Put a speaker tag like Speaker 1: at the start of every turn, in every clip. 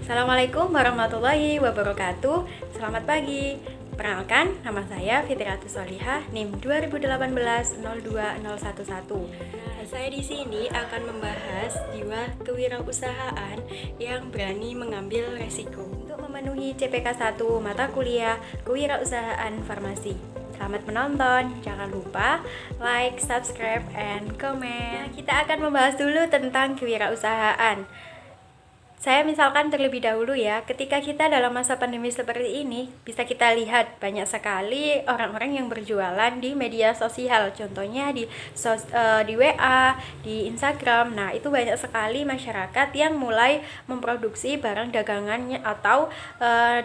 Speaker 1: Assalamualaikum warahmatullahi wabarakatuh. Selamat pagi. Perkenalkan, nama saya Fitriatus Solihah, NIM 2018-02-011. Saya di sini akan membahas jiwa kewirausahaan yang berani mengambil resiko untuk memenuhi CPK 1 mata kuliah Kewirausahaan Farmasi. Selamat menonton, jangan lupa like, subscribe, and comment. Kita akan membahas dulu tentang kewirausahaan. Saya misalkan terlebih dahulu ya, ketika kita dalam masa pandemi seperti ini, bisa kita lihat banyak sekali orang-orang yang berjualan di media sosial, contohnya di WA, di Instagram. Nah, itu banyak sekali masyarakat yang mulai memproduksi barang dagangannya atau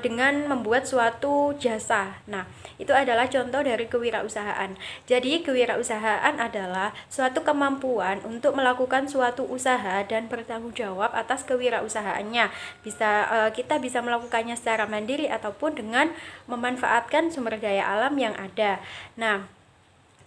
Speaker 1: dengan membuat suatu jasa. Nah, itu adalah contoh dari kewirausahaan. Jadi, kewirausahaan adalah suatu kemampuan untuk melakukan suatu usaha dan bertanggung jawab atas kewirausahaan. Kita bisa melakukannya secara mandiri ataupun dengan memanfaatkan sumber daya alam yang ada. Nah,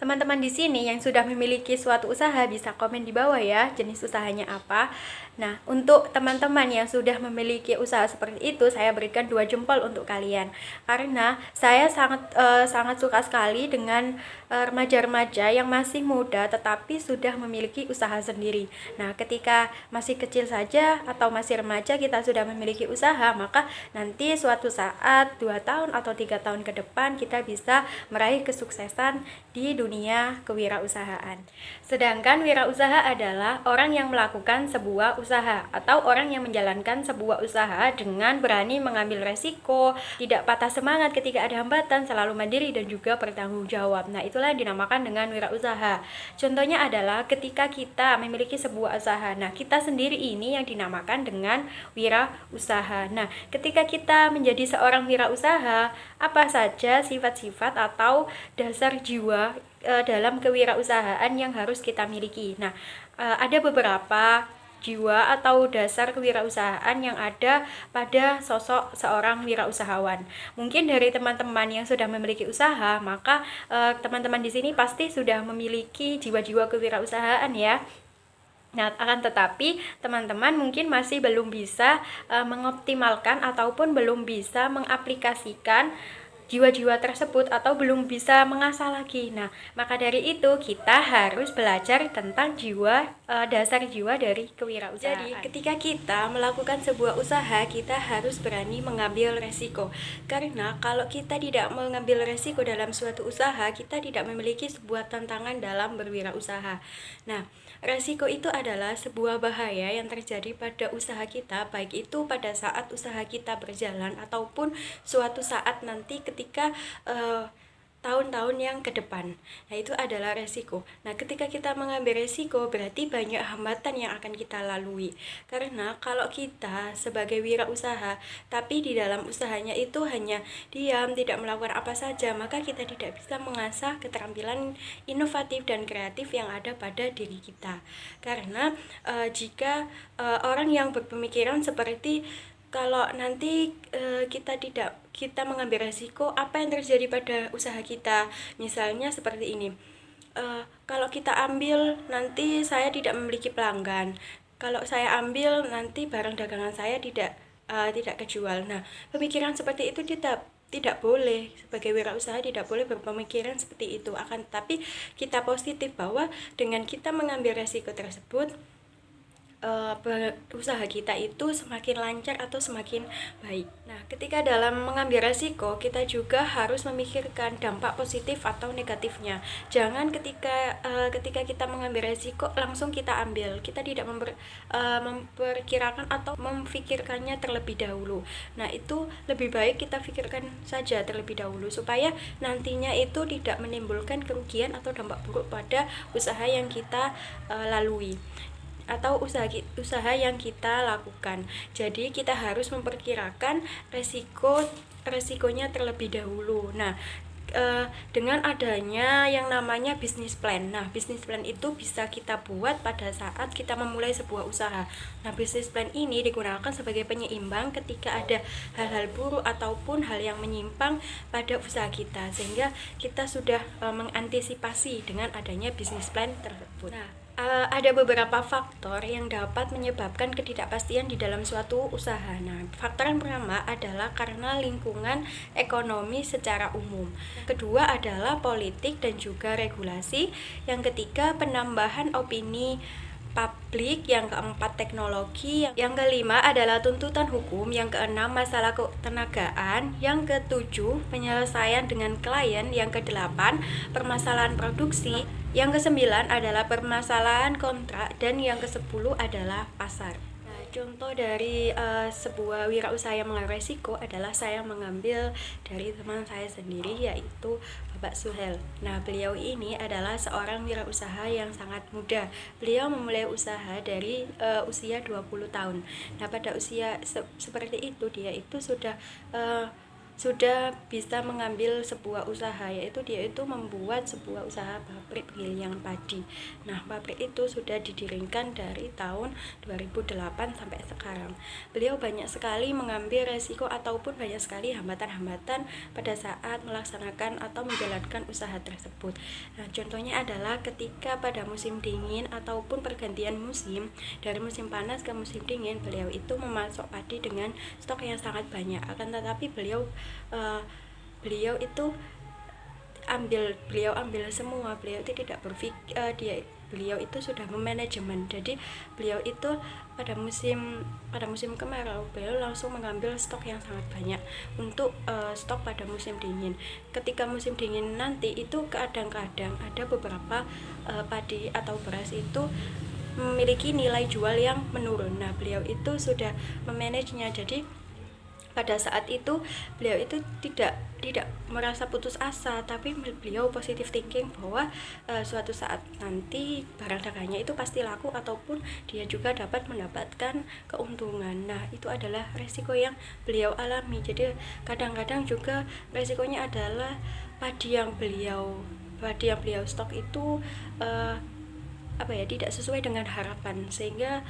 Speaker 1: teman-teman di sini yang sudah memiliki suatu usaha bisa komen di bawah ya, jenis usahanya apa. Nah, untuk teman-teman yang sudah memiliki usaha seperti itu, saya berikan 2 jempol untuk kalian. Karena saya sangat suka sekali dengan remaja-remaja yang masih muda tetapi sudah memiliki usaha sendiri. Nah, ketika masih kecil saja atau masih remaja kita sudah memiliki usaha, maka nanti suatu saat 2 tahun atau 3 tahun ke depan kita bisa meraih kesuksesan di dunia kewirausahaan. Sedangkan wirausaha adalah orang yang melakukan sebuah usaha atau orang yang menjalankan sebuah usaha dengan berani mengambil resiko, tidak patah semangat ketika ada hambatan, selalu mandiri dan juga bertanggung jawab. Nah, itulah yang dinamakan dengan wirausaha. Contohnya adalah ketika kita memiliki sebuah usaha. Nah, kita sendiri ini yang dinamakan dengan wirausaha. Nah, ketika kita menjadi seorang wirausaha, apa saja sifat-sifat atau dasar jiwa dalam kewirausahaan yang harus kita miliki. Nah, ada beberapa jiwa atau dasar kewirausahaan yang ada pada sosok seorang wirausahawan. Mungkin dari teman-teman yang sudah memiliki usaha, maka teman-teman di sini pasti sudah memiliki jiwa-jiwa kewirausahaan ya. Nah, akan tetapi teman-teman mungkin masih belum bisa mengoptimalkan ataupun belum bisa mengaplikasikan jiwa-jiwa tersebut atau belum bisa mengasah lagi. Nah, maka dari itu kita harus belajar tentang dasar jiwa dari kewirausahaan. Jadi, ketika kita melakukan sebuah usaha, kita harus berani mengambil resiko. Karena kalau kita tidak mengambil resiko dalam suatu usaha, kita tidak memiliki sebuah tantangan dalam berwirausaha. Nah, resiko itu adalah sebuah bahaya yang terjadi pada usaha kita, baik itu pada saat usaha kita berjalan ataupun suatu saat nanti ketika tahun-tahun yang ke depan. Nah, itu adalah resiko. Nah, ketika kita mengambil resiko berarti banyak hambatan yang akan kita lalui. Karena kalau kita sebagai wirausaha tapi di dalam usahanya itu hanya diam, tidak melakukan apa saja, maka kita tidak bisa mengasah keterampilan inovatif dan kreatif yang ada pada diri kita. Karena jika orang yang berpemikiran seperti kalau nanti kita mengambil resiko, apa yang terjadi pada usaha kita? Misalnya seperti ini, kalau kita ambil nanti saya tidak memiliki pelanggan. Kalau saya ambil nanti barang dagangan saya tidak kejual. Nah, pemikiran seperti itu tidak boleh. Sebagai wirausaha tidak boleh berpemikiran seperti itu. Akan tetapi kita positif bahwa dengan kita mengambil resiko tersebut, usaha kita itu semakin lancar atau semakin baik. Nah, ketika dalam mengambil resiko, kita juga harus memikirkan dampak positif atau negatifnya. Jangan ketika kita mengambil resiko langsung kita ambil. Kita tidak memperkirakan atau memfikirkannya terlebih dahulu. Nah, itu lebih baik kita pikirkan saja terlebih dahulu supaya nantinya itu tidak menimbulkan kerugian atau dampak buruk pada usaha yang kita lalui atau usaha yang kita lakukan. Jadi kita harus memperkirakan resikonya terlebih dahulu. Nah, dengan adanya yang namanya bisnis plan. Nah, bisnis plan itu bisa kita buat pada saat kita memulai sebuah usaha. Nah, bisnis plan ini digunakan sebagai penyeimbang ketika ada hal-hal buruk ataupun hal yang menyimpang pada usaha kita, sehingga kita sudah mengantisipasi dengan adanya bisnis plan tersebut. Nah, Ada beberapa faktor yang dapat menyebabkan ketidakpastian di dalam suatu usaha. Nah, faktor yang pertama adalah karena lingkungan ekonomi secara umum. Kedua adalah politik dan juga regulasi. Yang ketiga, penambahan opini publik. Yang keempat, teknologi. Yang kelima adalah tuntutan hukum. Yang keenam, masalah ketenagaan. Yang ketujuh, penyelesaian dengan klien. Yang kedelapan, permasalahan produksi. Yang kesembilan adalah permasalahan kontrak. Dan yang kesepuluh adalah pasar. Contoh dari sebuah wirausaha yang mengalami resiko adalah saya mengambil dari teman saya sendiri, yaitu Bapak Suhel. Nah, beliau ini adalah seorang wirausaha yang sangat muda. Beliau memulai usaha dari usia 20 tahun. Nah, pada usia seperti itu dia itu sudah bisa mengambil sebuah usaha, yaitu dia itu membuat sebuah usaha pabrik penggilingan padi. Nah, pabrik itu sudah didirikan dari tahun 2008 sampai sekarang. Beliau banyak sekali mengambil resiko ataupun banyak sekali hambatan-hambatan pada saat melaksanakan atau menjalankan usaha tersebut. Nah, contohnya adalah ketika pada musim dingin ataupun pergantian musim dari musim panas ke musim dingin, beliau itu memasok padi dengan stok yang sangat banyak. Akan tetapi beliau ambil semua. Beliau itu tidak berpikir, beliau itu sudah memanajemen. Jadi beliau itu pada musim kemarau, beliau langsung mengambil stok yang sangat banyak untuk stok pada musim dingin. Ketika musim dingin nanti itu kadang-kadang ada beberapa padi atau beras itu memiliki nilai jual yang menurun. Nah, beliau itu sudah memanagenya. Jadi pada saat itu beliau itu tidak merasa putus asa, tapi beliau positive thinking bahwa suatu saat nanti barang dagangnya itu pasti laku ataupun dia juga dapat mendapatkan keuntungan. Nah, itu adalah resiko yang beliau alami. Jadi kadang-kadang juga resikonya adalah padi yang beliau stok itu tidak sesuai dengan harapan, sehingga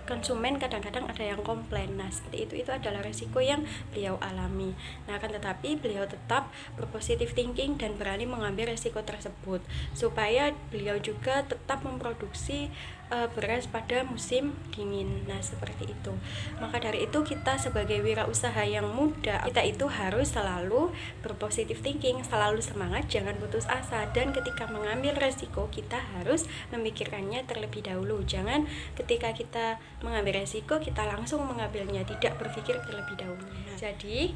Speaker 1: konsumen kadang-kadang ada yang komplain. Nah, seperti itu adalah resiko yang beliau alami. Nah, akan tetapi beliau tetap berpositif thinking dan berani mengambil resiko tersebut supaya beliau juga tetap memproduksi beras pada musim dingin. Nah, seperti itu. Maka dari itu kita sebagai wirausaha yang muda, kita itu harus selalu berpositif thinking, selalu semangat, jangan putus asa, dan ketika mengambil resiko kita harus memikirkannya terlebih dahulu. Jangan ketika kita mengambil resiko kita langsung mengambilnya, tidak berpikir terlebih dahulu. Jadi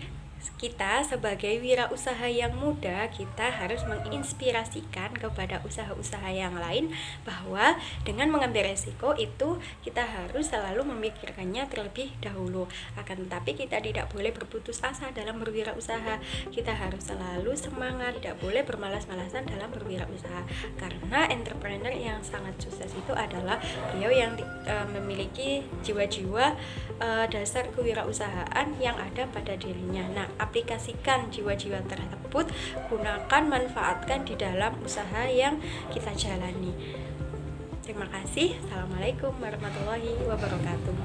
Speaker 1: kita sebagai wirausaha yang muda, kita harus menginspirasikan kepada usaha-usaha yang lain bahwa dengan mengambil resiko itu kita harus selalu memikirkannya terlebih dahulu. Akan tetapi kita tidak boleh berputus asa dalam berwirausaha. Kita harus selalu semangat, tidak boleh bermalas-malasan dalam berwirausaha. Karena entrepreneur yang sangat sukses itu adalah beliau yang memiliki jiwa-jiwa dasar kewirausahaan yang ada pada dirinya. Nah, aplikasikan jiwa-jiwa tersebut, gunakan, manfaatkan di dalam usaha yang kita jalani. Terima kasih. Assalamualaikum warahmatullahi wabarakatuh.